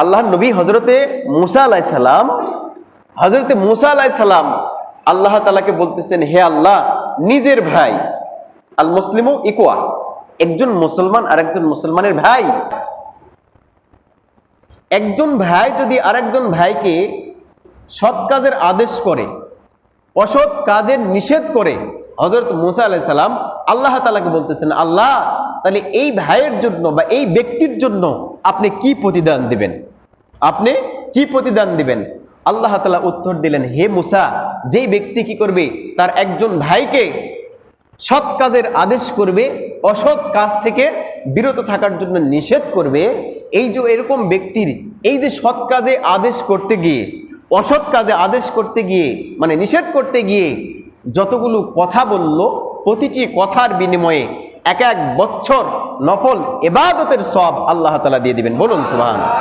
আল্লাহর নবী হযরতে মুসা আলাইহিস সালাম আল্লাহ তাআলাকে বলতেছেন, হে আল্লাহ, নিজের ভাই, আল মুসলিমু ইকুয়া, একজন মুসলমান আরেকজন মুসলমানের ভাই, একজন ভাই যদি আরেকজন ভাইকে সৎ কাজের আদেশ করে, অসৎ কাজের নিষেধ করে, হযরত মুসা আলাইহিস সালাম আল্লাহ তাআলাকে বলতেছেন, আল্লাহ, তাহলে এই ভাইয়ের জন্য বা এই ব্যক্তির জন্য আপনি কি প্রতিদান দিবেন? আপনি কি প্রতিদান দিবেন? আল্লাহ তাআলা উত্তর দিলেন, হে মুসা, যেই ব্যক্তি কি করবে, তার একজন ভাইকে সৎ কাজের আদেশ করবে, অসৎ কাজ থেকে বিরত থাকার জন্য নিষেধ করবে, এই যে এরকম ব্যক্তির এই যে সৎ কাজে আদেশ করতে গিয়ে, অসৎ কাজে আদেশ করতে গিয়ে, মানে নিষেধ করতে গিয়ে যতগুলো কথা বলল, প্রতিটি কথার বিনিময়ে এক বছর নফল ইবাদতের সওয়াব আল্লাহ তাআলা দিয়ে দিবেন। বলুন সুবহানাল্লাহ।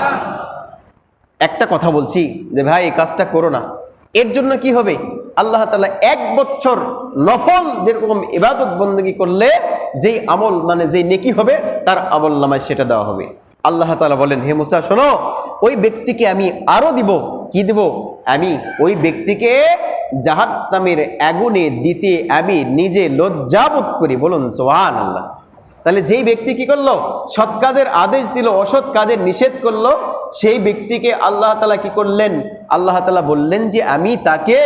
একটা কথা বলছি যে ভাই এই কাজটা করো না, এর জন্য কি হবে? আল্লাহ তাআলা 1 বছর নফল যেরকম ইবাদত বندگی করলে যেই আমল, মানে যেই নেকি হবে, তার আমল নামায় সেটা দেওয়া হবে। আল্লাহ তাআলা বলেন, হে মুসা শোনো, ওই ব্যক্তিকে আমি আরো দিব। কি দিব? আমি ওই ব্যক্তিকে জাহান্নামের আগুনে দিতে আমি নিজে লজ্জাবোধ করি। বলুন সুবহানাল্লাহ। তাহলে যেই ব্যক্তি কি করলো, সৎ কাজের আদেশ দিল, অসৎ কাজের নিষেধ করলো, সেই ব্যক্তিকে আল্লাহ তাআলা কি করলেন? আল্লাহ তাআলা বললেন যে আমি তাকে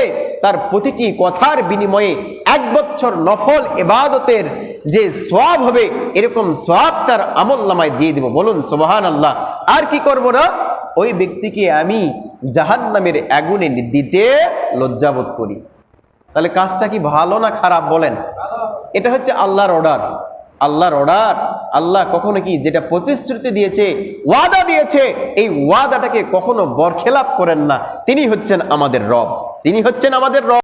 তার প্রতিটি কথার বিনিময়ে 1 বছর নফল ইবাদতের যে সওয়াব হবে, এরকম সওয়াব তার আমলনামায় দিয়ে দিব। বলুন সুবহানাল্লাহ। আর কি করব না? ওই ব্যক্তিকে আমি জাহান্নামের আগুনে দিতে লজ্জাবোধ করি। তাহলে কাজটা কি ভালো না খারাপ বলেন? এটা হচ্ছে আল্লাহর অর্ডার। আল্লাহর অর্ডার। আল্লাহ কখনো কি যেটা প্রতিশ্রুতি দিয়েছে, ওয়াদা দিয়েছে, এই ওয়াদাটাকে কখনো বরখেলাপ করেন না। তিনি হচ্ছেন আমাদের রব, তিনি হচ্ছেন আমাদের রব।